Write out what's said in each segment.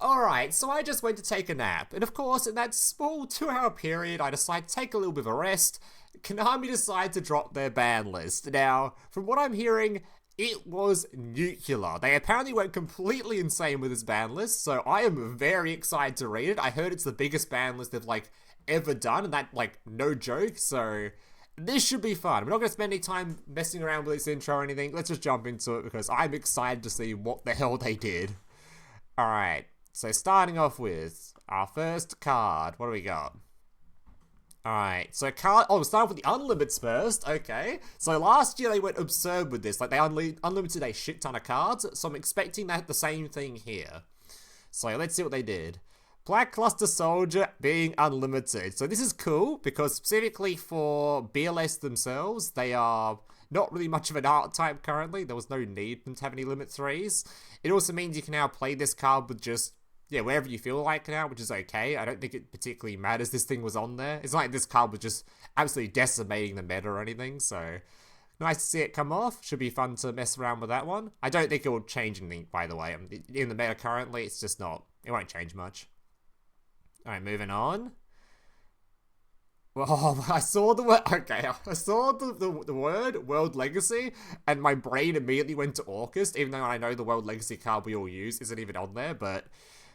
Alright, so I just went to take a nap, and of course, in that small 2 hour period, I decided to take a little bit of a rest. Konami decided to drop their ban list. Now, from what I'm hearing, it was nuclear. They apparently went completely insane with this ban list, so I am very excited to read it. I heard it's the biggest ban list they've, ever done, and that, no joke, so this should be fun. We're not going to spend any time messing around with this intro or anything. Let's just jump into it, because I'm excited to see what the hell they did. Alright, so starting off with our first card. What do we got? Alright, so we'll start off with the unlimiteds first. Okay, so last year they went absurd with this. Like, they unlimited a shit ton of cards, so I'm expecting that the same thing here. So let's see what they did. Black Cluster Soldier being unlimited. So this is cool, because specifically for BLS themselves, they are not really much of an art type currently. There was no need for them to have any limit 3s. It also means you can now play this card with just, wherever you feel like now, which is okay. I don't think it particularly matters this thing was on there. It's not like this card was just absolutely decimating the meta or anything, so nice to see it come off. Should be fun to mess around with that one. I don't think it will change anything, by the way. In the meta currently, it's just not, it won't change much. Alright, moving on. Well, I saw the word. Okay, I saw the word World Legacy, and my brain immediately went to Orcust, even though I know the World Legacy card we all use isn't even on there. But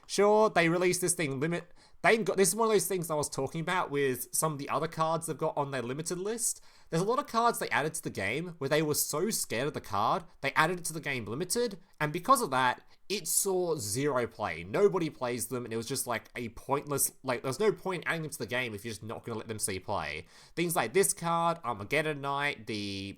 sure, they released this thing limit. This is one of those things I was talking about with some of the other cards they've got on their limited list. There's a lot of cards they added to the game where they were so scared of the card, they added it to the game limited, and because of that, it saw zero play. Nobody plays them, and it was just like a pointless, there's no point adding them to the game if you're just not going to let them see play. Things like this card, Armageddon Knight, the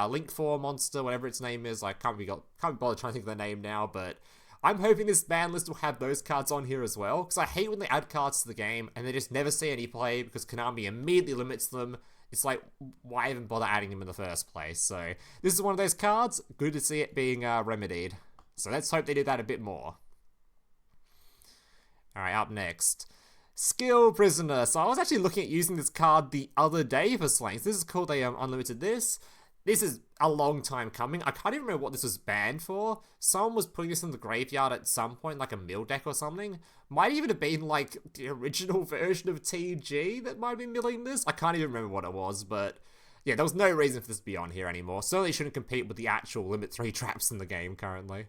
Link 4 monster, whatever its name is, I can't be bothered trying to think of the name now, but I'm hoping this ban list will have those cards on here as well, because I hate when they add cards to the game and they just never see any play because Konami immediately limits them. It's like, why even bother adding them in the first place? So this is one of those cards. Good to see it being remedied. So let's hope they do that a bit more. Alright, up next. Skill Prisoner. So I was actually looking at using this card the other day for Slangs. This is cool, they unlimited this. This is a long time coming. I can't even remember what this was banned for. Someone was putting this in the graveyard at some point, like a mill deck or something. Might even have been like the original version of TG that might have been milling this. I can't even remember what it was, but yeah, there was no reason for this to be on here anymore. Certainly shouldn't compete with the actual limit 3 traps in the game currently.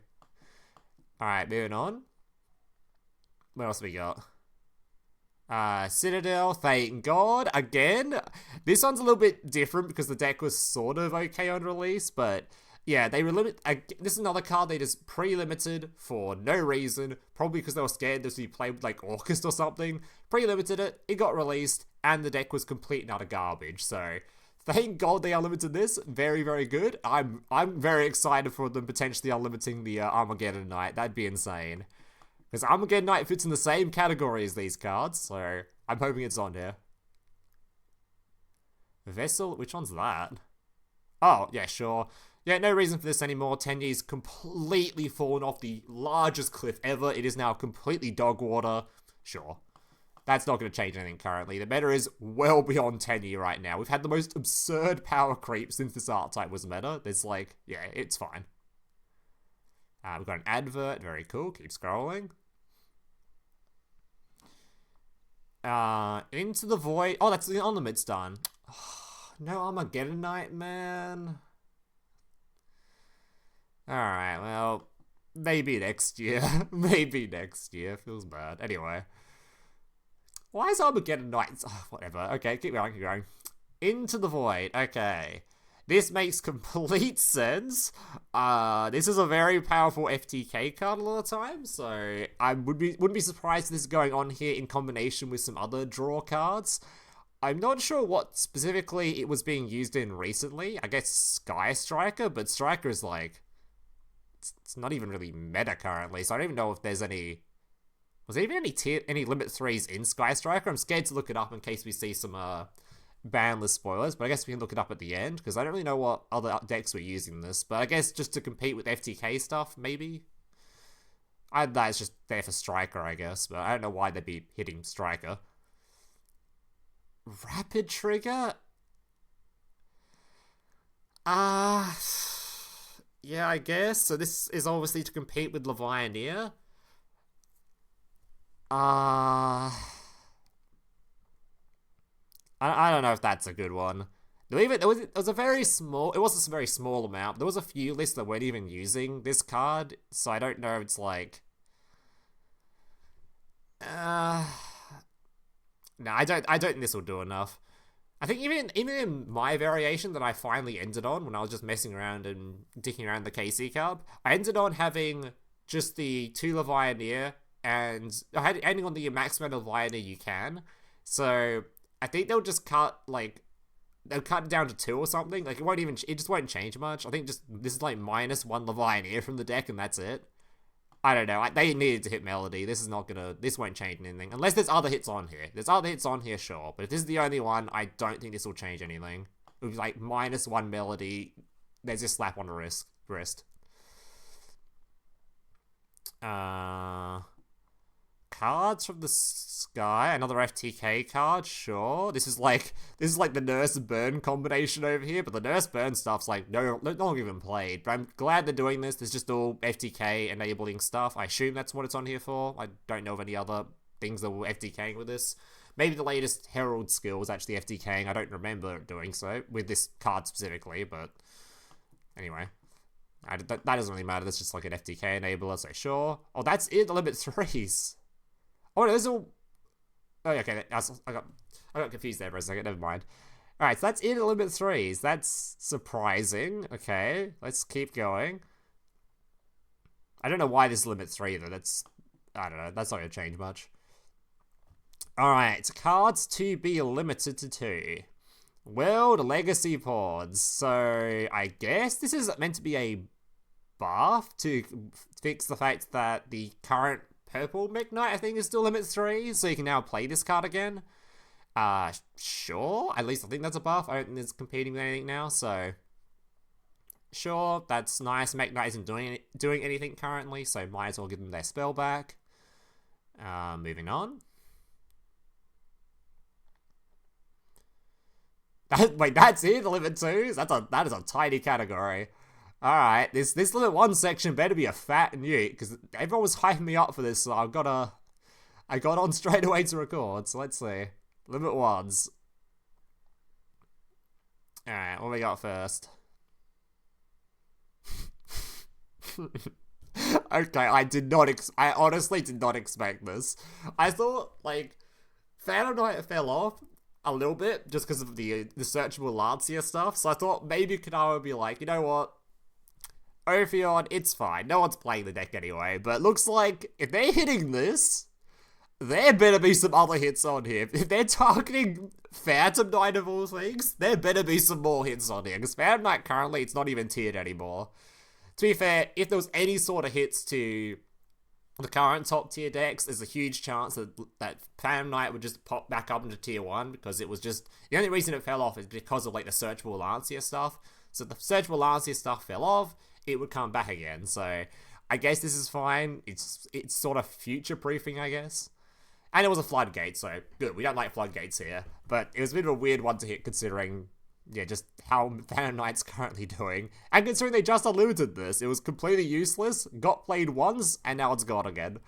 Alright, moving on. What else we got? Citadel, thank God. Again, this one's a little bit different because the deck was sort of okay on release, but yeah, they were this is another card they just pre-limited for no reason, probably because they were scared this would be played with like Orcust or something. Pre-limited it got released, and the deck was complete and utter garbage, so thank God they unlimited this. Very, very good. I'm very excited for them potentially unlimiting the Armageddon Knight. That'd be insane. Because Armageddon Knight fits in the same category as these cards, so I'm hoping it's on here. Vessel? Which one's that? Oh, yeah, sure. Yeah, no reason for this anymore. Tenyi's completely fallen off the largest cliff ever. It is now completely dog water. Sure. That's not going to change anything currently. The meta is well beyond Tenyi right now. We've had the most absurd power creep since this art type was meta. There's yeah, it's fine. We've got an advert. Very cool. Keep scrolling. Into the Void. Oh, that's the unlimited's done. No Armageddon Knight, man. Alright, well, maybe next year. Maybe next year. Feels bad. Anyway. Why is Armageddon Knight? Oh, whatever. Okay, keep going, keep going. Into the Void. Okay. This makes complete sense. This is a very powerful FTK card a lot of times, so I wouldn't be surprised if this is going on here in combination with some other draw cards. I'm not sure what specifically it was being used in recently. I guess Sky Striker, but Striker is it's not even really meta currently, so I don't even know if there's any. Was there even any limit 3s in Sky Striker? I'm scared to look it up in case we see some BANLIST spoilers, but I guess we can look it up at the end, because I don't really know what other decks were using this, but I guess just to compete with FTK stuff, maybe? That's just there for Striker, I guess, but I don't know why they'd be hitting Striker. Rapid Trigger? Yeah, I guess. So this is obviously to compete with Levianeer. Uh, I don't know if that's a good one. It was a very small. It wasn't a very small amount. There was a few lists that weren't even using this card, so I don't know if it's like. Uh, no, I don't. I don't think this will do enough. I think even in my variation that I finally ended on when I was just messing around and dicking around the KC card, I ended on having just the 2 Levianeer and I had ending on the max amount of Levianeer you can. So I think they'll just cut they'll cut it down to 2 or something. Like it just won't change much. I think just this is like -1 Levianeer from the deck and that's it. I don't know. They needed to hit Melody. This won't change anything. Unless there's other hits on here. There's other hits on here, sure. But if this is the only one, I don't think this will change anything. It would be like -1 Melody. There's just slap on the wrist. Cards from the sky. Another FTK card, sure. This is like the Nurse Burn combination over here, but the Nurse Burn stuff's like no longer even played. But I'm glad they're doing this. There's just all FTK enabling stuff. I assume that's what it's on here for. I don't know of any other things that were FTKing with this. Maybe the latest Herald skill was actually FTKing. I don't remember doing so with this card specifically, but anyway. That doesn't really matter. That's just like an FTK enabler, so sure. Oh, that's it. The limit 3s. Oh, no, there's all. Oh, okay. I got confused there for a second. Never mind. All right, so that's it. Limit 3s. That's surprising. Okay, let's keep going. I don't know why this limit 3 though. I don't know. That's not gonna change much. All right, cards to be limited to 2. World Legacy Pods. So I guess this is meant to be a buff to fix the fact that the current purple Mech Knight, I think, is still limit 3, so you can now play this card again. Sure. At least I think that's a buff. I don't think it's competing with anything now, so sure, that's nice. Mech Knight isn't doing anything currently, so might as well give them their spell back. Moving on. Wait, that's it? The limit 2s? That is a tiny category. Alright, this limit 1 section better be a fat nuke, because everyone was hyping me up for this, so I got on straight away to record, so let's see. Limit 1s. Alright, what we got first? Okay, I honestly did not expect this. I thought, like, Phantom Knight fell off a little bit, just because of the searchable Lancia stuff, so I thought maybe Kanao would be like, you know what? Ophion, it's fine. No one's playing the deck anyway. But looks like if they're hitting this, there better be some other hits on here. If they're targeting Phantom Knight of all things, there better be some more hits on here. Because Phantom Knight currently, it's not even tiered anymore. To be fair, if there was any sort of hits to the current top tier decks, there's a huge chance that Phantom Knight would just pop back up into tier 1. Because it was just, the only reason it fell off is because of like the searchable Lancia stuff. So the searchable Lancia stuff fell off. It would come back again, so I guess this is fine. It's sort of future-proofing, I guess. And it was a floodgate, so good. We don't like floodgates here, but it was a bit of a weird one to hit considering, yeah, just how Phantom Knight's currently doing. And considering they just unlimited this, it was completely useless, got played once, and now it's gone again.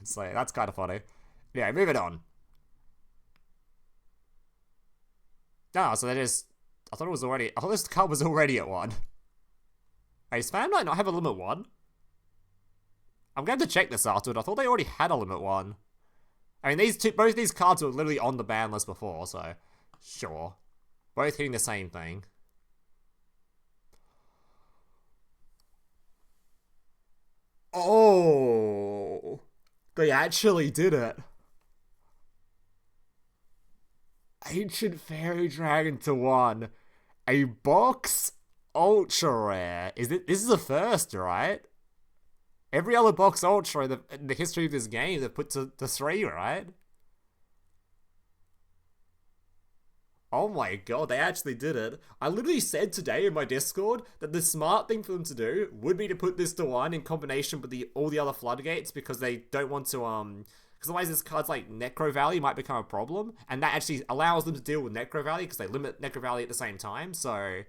So that's kind of funny. Yeah, moving on. Oh, so they just... I thought this card was already at 1. Hey, does Phantom Knight not have a limit 1? I'm going to check this afterward. I thought they already had a limit 1. I mean, both these cards were literally on the ban list before, so sure. Both hitting the same thing. Oh, they actually did it. Ancient Fairy Dragon to 1. A box ultra rare. This is a first, right? Every other box ultra in the history of this game they've put to 3, right? Oh my god, they actually did it. I literally said today in my Discord that the smart thing for them to do would be to put this to 1 in combination with all the other floodgates, because they don't want to because otherwise this card's like Necro Valley might become a problem, and that actually allows them to deal with Necro Valley because they limit Necro Valley at the same time. So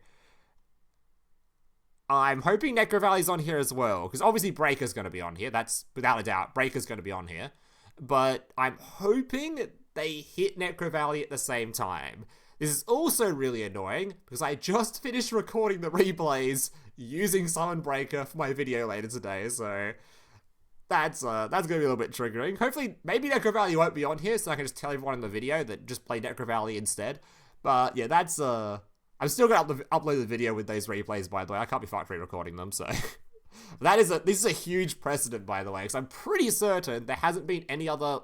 I'm hoping Necro Valley's on here as well, because obviously Breaker's going to be on here. That's without a doubt. Breaker's going to be on here. but I'm hoping they hit Necro Valley at the same time. This is also really annoying because I just finished recording the replays using Summon Breaker for my video later today, so that's gonna be a little bit triggering. Hopefully, maybe Necro Valley won't be on here, so I can just tell everyone in the video that just play Necro Valley instead. But yeah, that's I'm still gonna upload the video with those replays, by the way. I can't be fucked re-recording them, so this is a huge precedent, by the way, because I'm pretty certain there hasn't been any other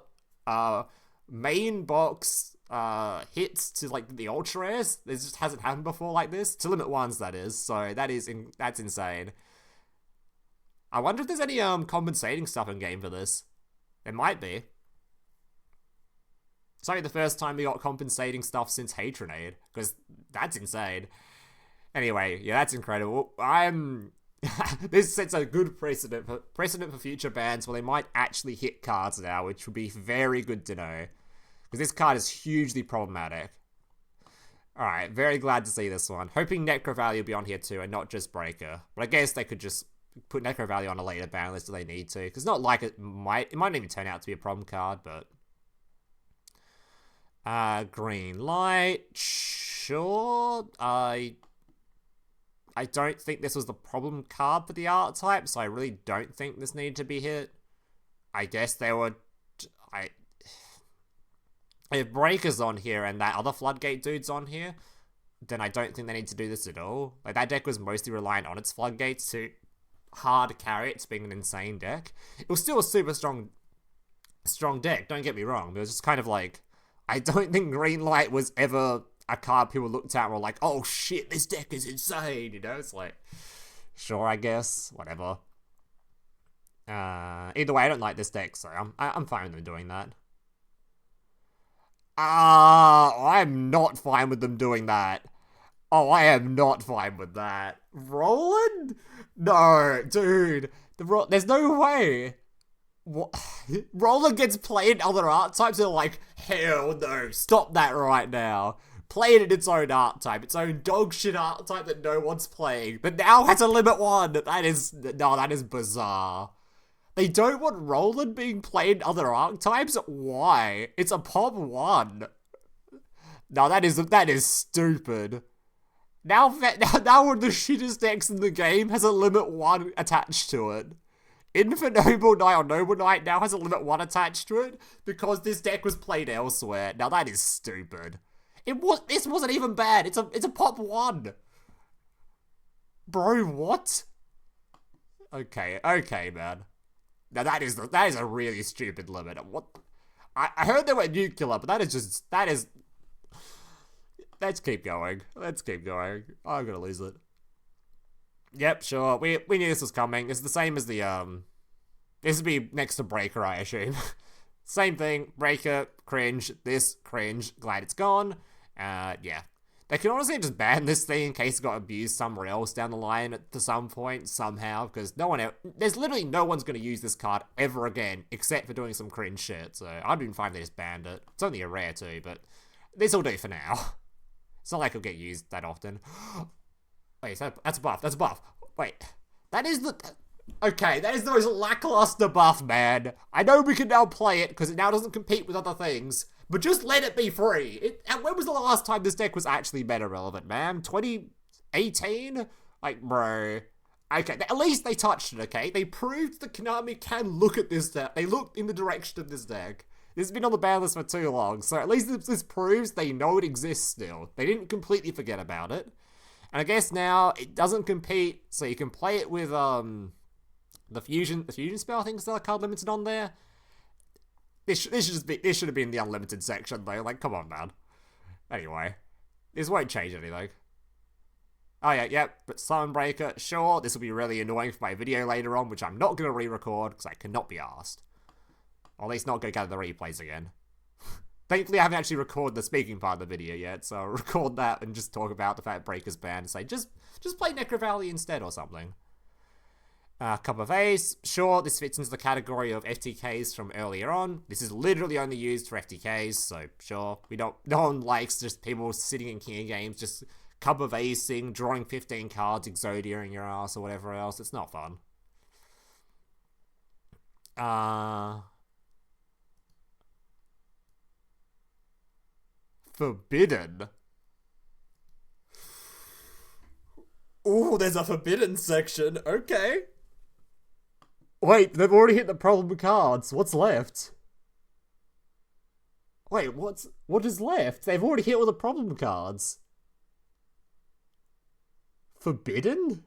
main box hits to like the ultra rares. This just hasn't happened before like this to limit ones, that is. So that's insane. I wonder if there's any compensating stuff in game for this. There might be. It's only the first time we got compensating stuff since Hatronade, because that's insane. Anyway, yeah, that's incredible. This sets a good precedent for future bans where they might actually hit cards now, which would be very good to know. Because this card is hugely problematic. Alright, very glad to see this one. Hoping Necro Valley will be on here too, and not just Breaker. But I guess they could just put Necro Valley on a later ban list if they need to. Because not like it might even turn out to be a problem card, but... green light, sure. I don't think this was the problem card for the archetype, so I really don't think this needed to be hit. I guess they would... If Breaker's on here and that other Floodgate dude's on here, then I don't think they need to do this at all. Like, that deck was mostly reliant on its Floodgates to hard carry it to being an insane deck. It was still a super strong deck, don't get me wrong, but it was just kind of like... I don't think Green Light was ever a card people looked at and were like, oh shit, this deck is insane, you know? It's like, sure, I guess, whatever. Either way, I don't like this deck, so I'm fine with them doing that. I'm not fine with them doing that. Oh, I am not fine with that. Roland? No, dude. There's no way. What? Roland gets played in other archetypes and they're like, hell no, stop that right now. Play it in its own archetype, its own dog shit archetype that no one's playing, but now has a limit one. That is bizarre. They don't want Roland being played in other archetypes? Why? It's a pop 1. No, that is stupid. Now one of the shittest decks in the game has a limit 1 attached to it. Infinite Noble Knight or Noble Knight now has a limit 1 attached to it because this deck was played elsewhere. Now that is stupid. This wasn't even bad. It's a pop 1. Bro, what? Okay, man. Now that is a really stupid limit. What? I heard they went nuclear, but that is. Let's keep going. I'm gonna lose it. Yep, sure. We knew this was coming. It's the same as the this would be next to Breaker, I assume. Same thing. Breaker, cringe. This, cringe. Glad it's gone. Yeah. They can honestly just ban this thing in case it got abused somewhere else down the line at some point, somehow, because there's literally no one's going to use this card ever again, except for doing some cringe shit, so I'd been fine if they just banned it. It's only a rare too, but this'll do for now. It's not like it'll get used that often. Wait, that's a buff, Wait, that is the most lackluster buff, man. I know we can now play it, because it now doesn't compete with other things, but just let it be free. When was the last time this deck was actually meta relevant, man? 2018? Like, bro. Okay, at least they touched it, okay? They proved that Konami can look at this deck. They looked in the direction of this deck. This has been on the ban list for too long, so at least this proves they know it exists still. They didn't completely forget about it. And I guess now it doesn't compete, so you can play it with the fusion spell. I think is the card limited on there. This should have been the unlimited section though. Like, come on, man. Anyway, this won't change anything. Oh yeah, but Summon Breaker, sure, this will be really annoying for my video later on, which I'm not going to re-record because I cannot be asked. Or at least not going to gather the replays again. Thankfully, I haven't actually recorded the speaking part of the video yet, so I'll record that and just talk about the fact Breaker's banned and say, just play Necro Valley instead or something. Cup of Ace, sure, this fits into the category of FTKs from earlier on. This is literally only used for FTKs, so sure. No one likes just people sitting in King of Games, just Cup of Acing, drawing 15 cards, Exodia in your ass or whatever else. It's not fun. Forbidden? Ooh, there's a forbidden section. Okay. Wait, they've already hit the problem cards. What's left? Wait, what is left? They've already hit all the problem cards. Forbidden?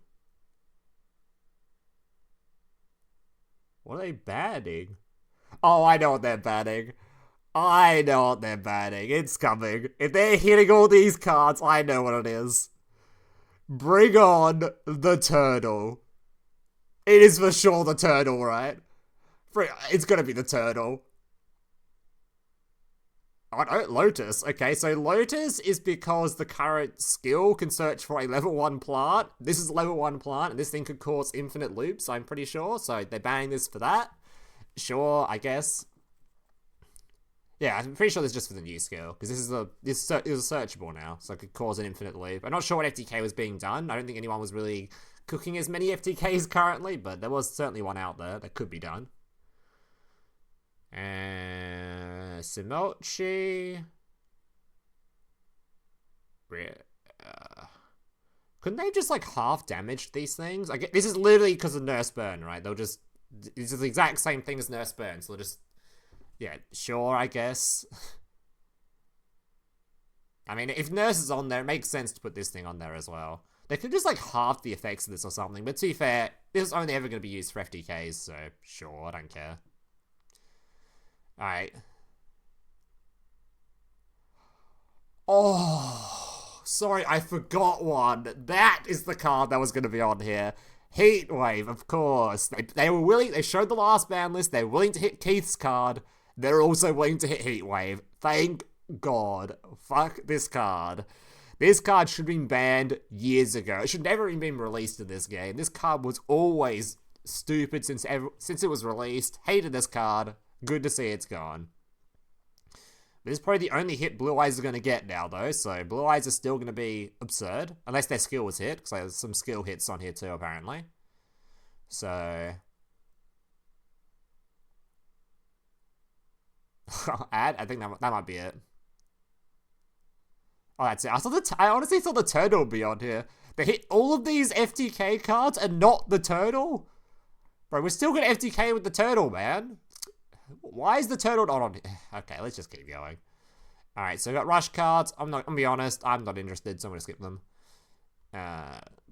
What are they banning? Oh, I know what they're banning. I know what they're banning. It's coming. If they're hitting all these cards, I know what it is. Bring on the turtle. It is for sure the turtle, right? It's gonna be the turtle. Oh no, Lotus. Okay, so Lotus is because the current skill can search for a level 1 plant. This is a level 1 plant, and this thing could cause infinite loops, I'm pretty sure. So they're banning this for that. Sure, I guess. Yeah, I'm pretty sure this is just for the new skill, because this is searchable now, so it could cause an infinite loop. I'm not sure what FTK was being done. I don't think anyone was really cooking as many FTKs currently, but there was certainly one out there that could be done. And Simochi. Couldn't they just like half damage these things? I get this is literally because of Nurse Burn, right? This is the exact same thing as Nurse Burn, so they'll just, yeah, sure, I guess. I mean, if Nurse is on there, it makes sense to put this thing on there as well. They could just like half the effects of this or something, but to be fair, this is only ever going to be used for FTKs, so sure, I don't care. Alright. Oh, sorry, I forgot one. That is the card that was going to be on here. Heatwave, of course. They were willing, they showed the last ban list, they're willing to hit Keith's card. They're also willing to hit Heatwave. Thank God. Fuck this card. This card should have been banned years ago. It should never have been released in this game. This card was always stupid since it was released. Hated this card. Good to see it's gone. This is probably the only hit Blue Eyes are going to get now, though. So Blue Eyes are still going to be absurd. Unless their skill was hit. Because there's some skill hits on here too, apparently. So... I think that might be it. Oh, that's it. I honestly thought the turtle would be on here. They hit all of these FTK cards and not the turtle? Bro, we're still going to FTK with the turtle, man. Why is the turtle not on here? Okay, let's just keep going. Alright, so we got rush cards. I'm gonna be honest, I'm not interested, so I'm gonna skip them.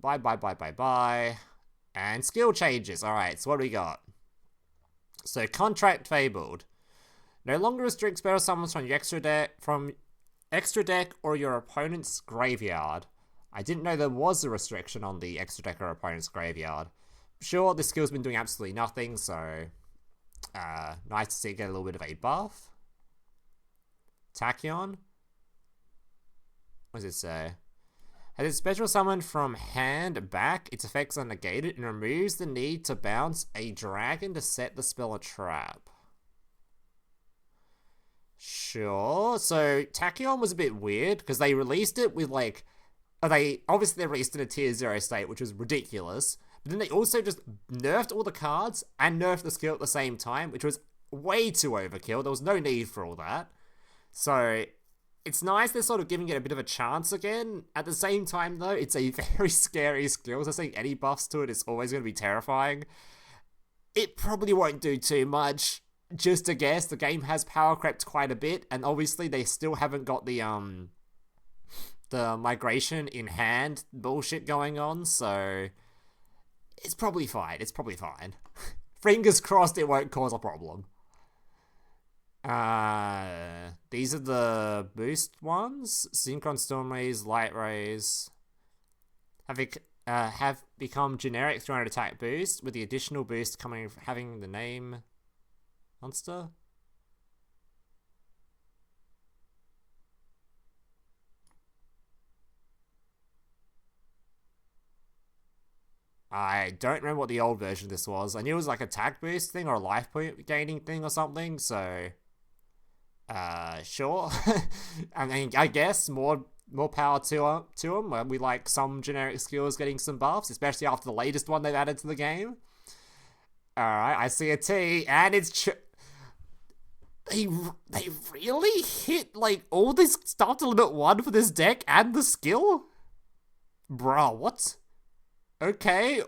Bye. And skill changes. Alright, so what do we got? So, Contract Fabled. No longer restrict spell summons from your extra deck or your opponent's graveyard. I didn't know there was a restriction on the extra deck or opponent's graveyard. Sure, this skill's been doing absolutely nothing, so... nice to see it get a little bit of a buff. Tachyon. What does it say? Has its special summon from hand back, its effects are negated and removes the need to bounce a dragon to set the spell a trap. Sure. So Tachyon was a bit weird because they released it with like, they released it in a tier 0 state, which was ridiculous. But then they also just nerfed all the cards and nerfed the skill at the same time, which was way too overkill. There was no need for all that. So it's nice they're sort of giving it a bit of a chance again. At the same time, though, it's a very scary skill. So seeing any buffs to it is always going to be terrifying. It probably won't do too much. Just a guess, the game has power crept quite a bit, and obviously they still haven't got the migration in hand bullshit going on, so it's probably fine. Fingers crossed it won't cause a problem. These are the boost ones. Synchron Storm Rays, Light Rays have become generic 300 attack boost, with the additional boost having the name monster. I don't remember what the old version of this was. I knew it was like a attack boost thing or a life point gaining thing or something, so sure. I mean, I guess more power to them. We like some generic skills getting some buffs, especially after the latest one they've added to the game. Alright, I see a T, and it's They really hit, like, all this stuff to limit 1 for this deck and the skill? Bruh, what? Okay,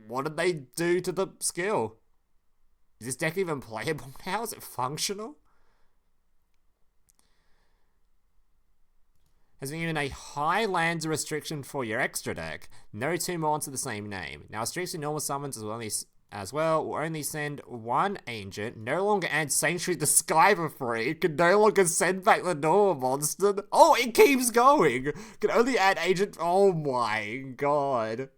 what did they do to the skill? Is this deck even playable now? Is it functional? Has been given a high lands restriction for your extra deck. No 2 monsters of the same name. Now, restricting normal summons as well will only send 1 agent. No longer add Sanctuary the Sky for free. Can no longer send back the normal monster. Oh, it keeps going. Can only add agent. Oh my god.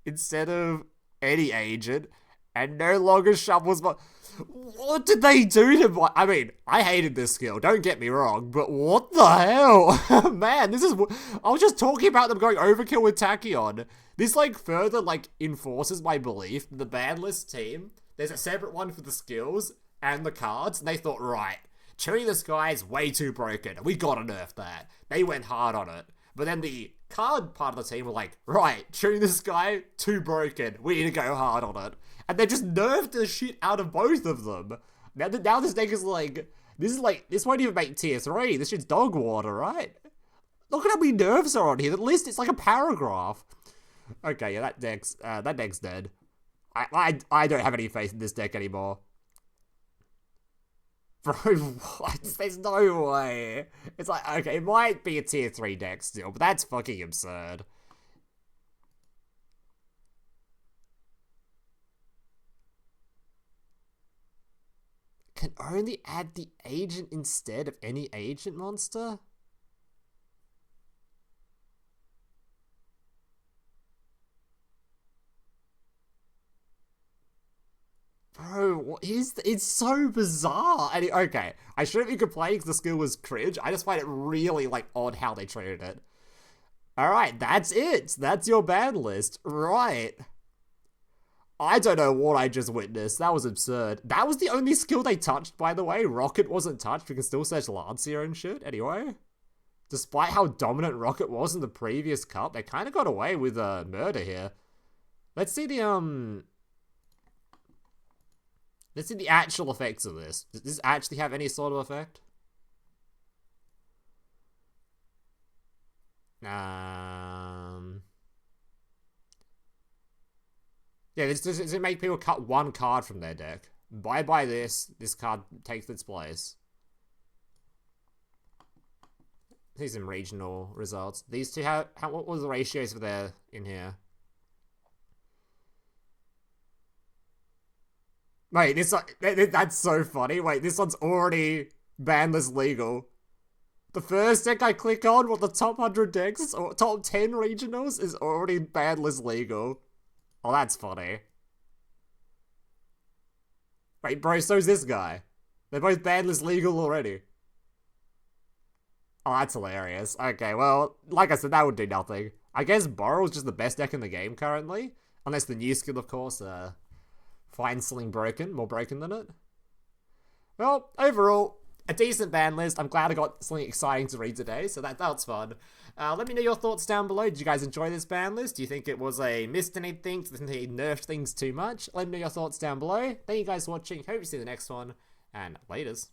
Instead of any agent. And no longer shuffles. What did they do to my... I mean, I hated this skill, don't get me wrong, but what the hell? Man, this is... I was just talking about them going overkill with Tachyon. This, like, further, like, enforces my belief that the BANLIST team, there's a separate one for the skills and the cards, and they thought, right, Cherry the Sky is way too broken, we gotta nerf that. They went hard on it. But then the card part of the team were like, right, Cherry the Sky, too broken, we need to go hard on it. And they just nerfed the shit out of both of them. Now this deck is like, this won't even make tier 3. This shit's dog water, right? Look at how many nerfs are on here. The list, it's like a paragraph. Okay, yeah, that deck's dead. I don't have any faith in this deck anymore. Bro, what? There's no way. It's like, okay, it might be a tier 3 deck still, but that's fucking absurd. Can only add the agent instead of any agent monster? Bro, what is it's so bizarre. And okay, I shouldn't be complaining because the skill was cringe. I just find it really, like, odd how they treated it. Alright, that's it. That's your ban list. Right. I don't know what I just witnessed. That was absurd. That was the only skill they touched, by the way. Rocket wasn't touched. We can still search Lancia and shit. Anyway. Despite how dominant Rocket was in the previous cup, they kind of got away with murder here. Let's see the, Let's see the actual effects of this. Does this actually have any sort of effect? Yeah, does it make people cut 1 card from their deck? Buy this card takes its place. See some regional results. These two have, what was the ratios for their in here? Wait, that's so funny. Wait, this one's already BANLIST legal. The first deck I click on, the top 100 decks, or top 10 regionals, is already BANLIST legal. Oh, that's funny. Wait, bro, so's this guy. They're both BANLIST legal already. Oh, that's hilarious. Okay, well, like I said, that would do nothing. I guess Borrow's just the best deck in the game currently. Unless the new skill, of course, finds something broken, more broken than it. Well, overall, a decent ban list. I'm glad I got something exciting to read today, so that's fun. Let me know your thoughts down below. Did you guys enjoy this ban list? Do you think it was missed anything? Do you think they nerfed things too much? Let me know your thoughts down below. Thank you guys for watching. Hope you see the next one, and laters.